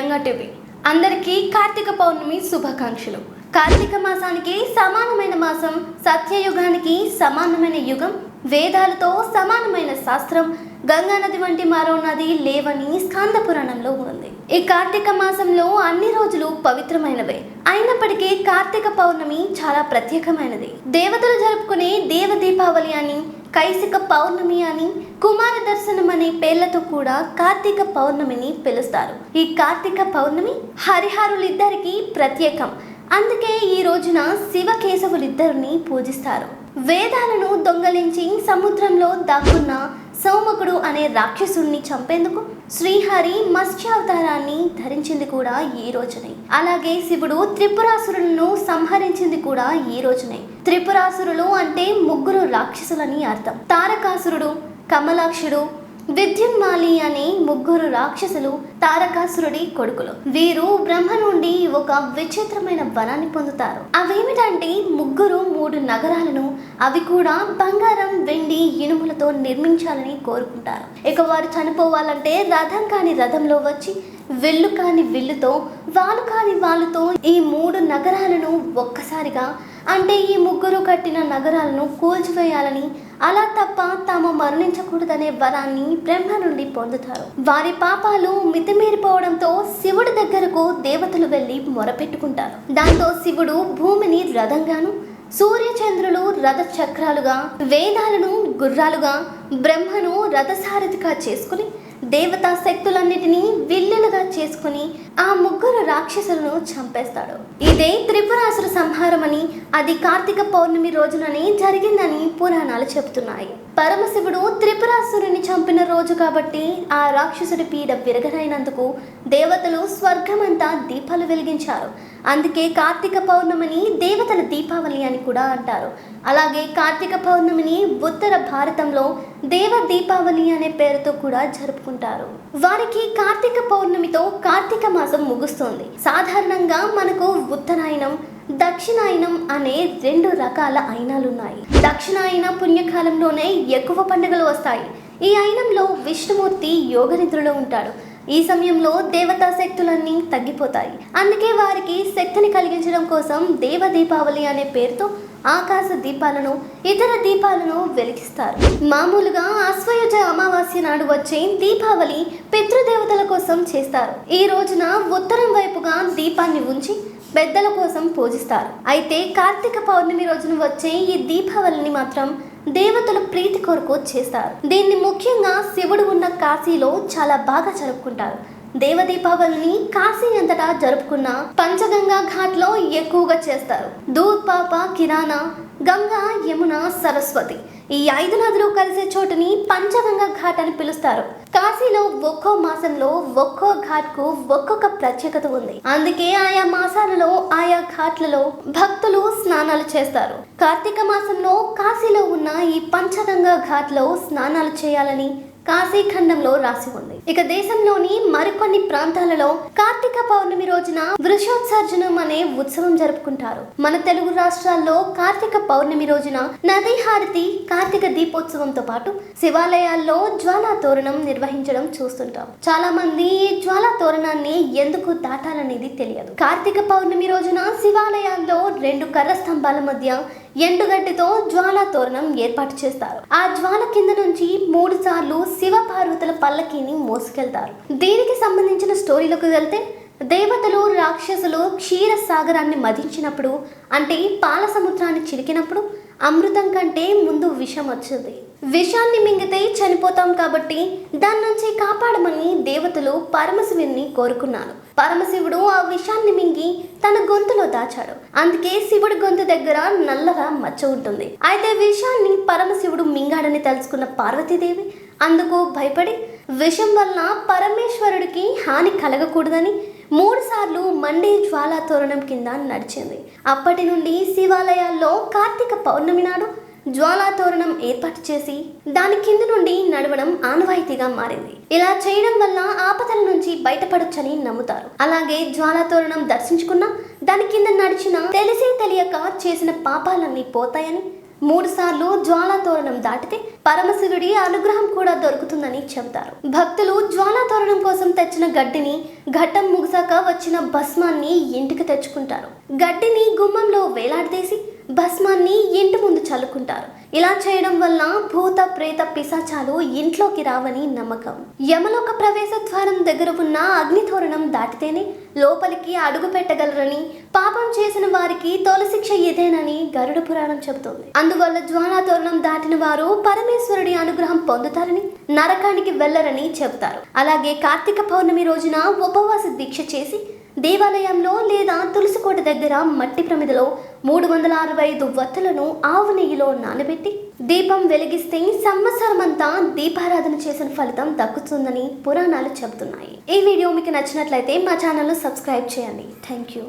Telangana TV అందరికీ కార్తీక పౌర్ణమి శుభాకాంక్షలు. కార్తీక మాసానికి సమానమైన మాసం, సత్యయుగానికి సమానమైన యుగం, వేదాలతో సమానమైన శాస్త్రం, గంగా నది వంటి మరో నది లేవని స్కాంద పురాణంలో ఉంది. ఈ కార్తీక మాసంలో అన్ని రోజులు పవిత్రమైనవే. అయినప్పటికీ కార్తీక పౌర్ణమి చాలా ప్రత్యేకమైనది. దేవతలు జరుపుకునే దేవ దీపావళి అని, కైసిక పౌర్ణమి అని, కుమార దర్శనం అనే పేర్లతో కూడా కార్తీక పౌర్ణమిని పిలుస్తారు. ఈ కార్తీక పౌర్ణమి హరిహరులిద్దరికీ ప్రత్యేకం. అందుకే ఈ రోజున శివకేశవులిద్దరిని పూజిస్తారు. వేదాలను దొంగలించి సముద్రంలో దాక్కున్న సౌమకుడు అనే రాక్షసుడిని చంపేందుకు శ్రీహరి మత్స్యావతారాన్ని ధరించింది కూడా ఈ రోజునే. అలాగే శివుడు త్రిపురాసురులను సంహరించింది కూడా ఈ రోజునే. త్రిపురాసురులు అంటే ముగ్గురు రాక్షసులని అర్థం. తారకాసురుడు, కమలాక్షుడు, విద్యున్మాలి అనే ముగ్గురు రాక్షసులు తారకాసురుడి కొడుకులు. వీరు బ్రహ్మ నుండి ఒక విచిత్రమైన వరాన్ని పొందుతారు. అవేమిటంటే ముగ్గురు 3 నగరాలను, అవి కూడా బంగారం, వెండి, ఇనుములతో నిర్మించాలని కోరుకుంటారు. ఇక వారు చనిపోవాలంటే రథం కాని రథంలో వచ్చి, విల్లు కాని విల్లుతో, వాలు కాని వాలుతో ఈ 3 నగరాలను ఒక్కసారిగా, అంటే ఈ ముగ్గురు కట్టిన నగరాలను కూల్చివేయాలని, అలా తప్ప తాము మరణించకూడదనే వరాన్ని బ్రహ్మ నుండి పొందుతారు. వారి పాపాలు మితిమీరిపోవడంతో శివుడి దగ్గరకు దేవతలు వెళ్లి మొరపెట్టుకుంటారు. దాంతో శివుడు భూమిని రథంగాను, సూర్యచంద్రులు రథ చక్రాలుగా, వేదాలను గుర్రాలుగా, బ్రహ్మను రథసారథిగా చేసుకుని, దేవతా శక్తులన్నిటినీ విల్లులుగా చేసుకుని ఆ ముగ్గురు రాక్షసులను చంపేస్తాడు. ఇదే త్రిపురాసుర సంహారమని, అది కార్తీక పౌర్ణమి రోజుననే జరిగిందని పురాణాలు చెబుతున్నాయి. పరమశివుడు త్రిపురాసురుని చంపిన రోజు కాబట్టి ఆ రాక్షసుడి పీడ విరగరైనందుకు దేవతలు స్వర్గమంతా దీపాలు వెలిగించారు. అందుకే కార్తీక పౌర్ణమిని దేవతల దీపావళి అని కూడా అంటారు. అలాగే కార్తీక పౌర్ణమిని ఉత్తర భారతంలో దేవ దీపావళి అనే పేరుతో కూడా జరుపుకుంటారు. వారికి కార్తీక పౌర్ణమితో కార్తీక మాసం ముగుస్తుంది. సాధారణంగా మనకు ఉత్తరాయణం, దక్షిణాయనం అనే 2 రకాల అయినాలున్నాయి. దక్షిణాయన పుణ్యకాలంలోనే ఎక్కువ పండుగలు వస్తాయి. ఈ అయినంలో విష్ణుమూర్తి యోగనిద్రలో ఉంటాడు. ఈ సమయంలో దేవతా శక్తులన్నీ తగ్గిపోతాయి. అందుకే వారికి శక్తిని కలిగించడం కోసం దేవ దీపావళి అనే పేరుతో ఆకాశ దీపాలను, ఇతర దీపాలను వెలిగిస్తారు. మామూలుగా అశ్వయుజ అమావాస్య నాడు వచ్చే దీపావళి పితృదేవతల కోసం చేస్తారు. ఈ రోజున ఉత్తరం వైపుగా దీపాన్ని ఉంచి పెద్దల కోసం పూజిస్తారు. అయితే కార్తీక పౌర్ణమి రోజున వచ్చే ఈ దీపావళిని మాత్రం దేవతల ప్రీతి కొరకు చేస్తారు. దీన్ని ముఖ్యంగా శివుడు ఉన్న కాశీలో చాలా బాగా జరుపుకుంటారు. దేవ దీపావళిని కాశీ అంతటా జరుపుకున్న పంచగంగా ఘాట్లో ఎక్కువగా చేస్తారు. దూద్, పాప, కిరాణా, గంగా, యమున, సరస్వతి ఈ 5 నదులు కలిసే చోటుని పంచగంగా ఘాట్ అని పిలుస్తారు. కాశీలో ఒక్కో మాసంలో ఒక్కో ఘాట్కు ఒక్కొక్క ప్రత్యేకత ఉంది. అందుకే ఆయా మాసాలలో ఆయా ఘాట్లలో భక్తులు స్నానాలు చేస్తారు. కార్తీక మాసంలో కాశీలో ఉన్న ఈ పంచగంగా ఘాట్లో స్నానాలు చేయాలని కాశీఖండంలో రాసి ఉంది. ఇక దేశంలోని మరికొన్ని ప్రాంతాలలో కార్తీక పౌర్ణమి రోజున వృషోత్సర్జనం అనే ఉత్సవం జరుపుకుంటారు. మన తెలుగు రాష్ట్రాల్లో కార్తీక పౌర్ణమి రోజున నదీ హారతి, కార్తీక దీపోత్సవంతో పాటు శివాలయాల్లో జ్వాలా తోరణం నిర్వహించడం చూస్తుంటాం. చాలా మంది ఈ జ్వాలా తోరణాన్ని ఎందుకు దాటాలనేది తెలియదు. కార్తీక పౌర్ణమి రోజున శివాలయాల్లో 2 కర్ర స్తంభాల మధ్య ఎండుగడ్డితో జ్వాలా తోరణం ఏర్పాటు చేస్తారు. ఆ జ్వాల కింద నుంచి 3 సార్లు శివ పార్వతుల పల్లకీని మోసుకెళ్తారు. దీనికి సంబంధించిన స్టోరీలోకి వెళ్తే, దేవతలు రాక్షసులు క్షీర సాగరాన్ని మధించినప్పుడు, అంటే పాల సముద్రాన్ని చిలికినప్పుడు అమృతం కంటే ముందు విషం వచ్చింది. విషాన్ని మింగితే చనిపోతాం కాబట్టి దాని నుంచి కాపాడమని దేవతలు పరమశివుని కోరుకున్నారు. పరమశివుడు ఆ విషాన్ని మింగి తన గొంతులో దాచాడు. అందుకే శివుడి గొంతు దగ్గర నల్లగా మచ్చ ఉంటుంది. అయితే విషాన్ని పరమశివుడు మింగాడని తెలుసుకున్న పార్వతీదేవి అందుకు భయపడి విషం వల్ల పరమేశ్వరుడికి హాని కలగకూడదని 3 సార్లు మండే జ్వాలా తోరణం కింద నడిచింది. అప్పటి నుండి శివాలయాల్లో కార్తీక పౌర్ణమి నాడు జ్వాలా తోరణం ఏర్పాటు చేసి దాని కింద నుండి నడవడం ఆనవాయితీగా మారింది. ఇలా చేయడం వల్ల ఆపదల నుంచి బయటపడొచ్చని నమ్ముతారు. అలాగే జ్వాలా తోరణం దర్శించుకున్నా, దాని కింద నడిచినా తెలిసి తెలియక చేసిన పాపాలన్నీ పోతాయని 3 సార్లు జ్వాలా తోరణం దాటితే పరమశివుడి అనుగ్రహం కూడా దొరుకుతుందని చెబుతారు. భక్తులు జ్వాలా తోరణం కోసం తెచ్చిన గడ్డిని ఘట్టం ముగిసాక వచ్చిన భస్మాన్ని ఇంటికి తెచ్చుకుంటారు. గడ్డిని గుమ్మంలో వేలాడదీసి భస్మాన్ని ఇంటి ముందు చల్లుకుంటారు. ఇలా చేయడం వల్ల భూత ప్రేత పిశాచాలు ఇంట్లోకి రావని నమ్మకం. యమలోక ప్రవేశ ద్వారం దగ్గర ఉన్న అగ్నితోరణం దాటితేనే లోపలికి అడుగు పెట్టగలరని, పాపం చేసిన వారికి తొలి శిక్ష ఇదేనని గరుడ పురాణం చెబుతోంది. అందువల్ల జ్వాలా తోరణం దాటిన వారు పరమేశ్వరుడి అనుగ్రహం పొందుతారని, నరకానికి వెళ్లరని చెబుతారు. అలాగే కార్తీక పౌర్ణమి రోజున ఉపవాస దీక్ష చేసి దేవాలయంలో లేదా తులసికోట దగ్గర మట్టి ప్రమిదలో 365 వత్తులను ఆవు నెయ్యిలో నానబెట్టి దీపం వెలిగిస్తే సంవత్సరమంతా దీపారాధన చేసిన ఫలితం దక్కుతుందని పురాణాలు చెబుతున్నాయి. ఈ వీడియో మీకు నచ్చినట్లయితే మా ఛానల్ను సబ్స్క్రైబ్ చేయండి. Thank you.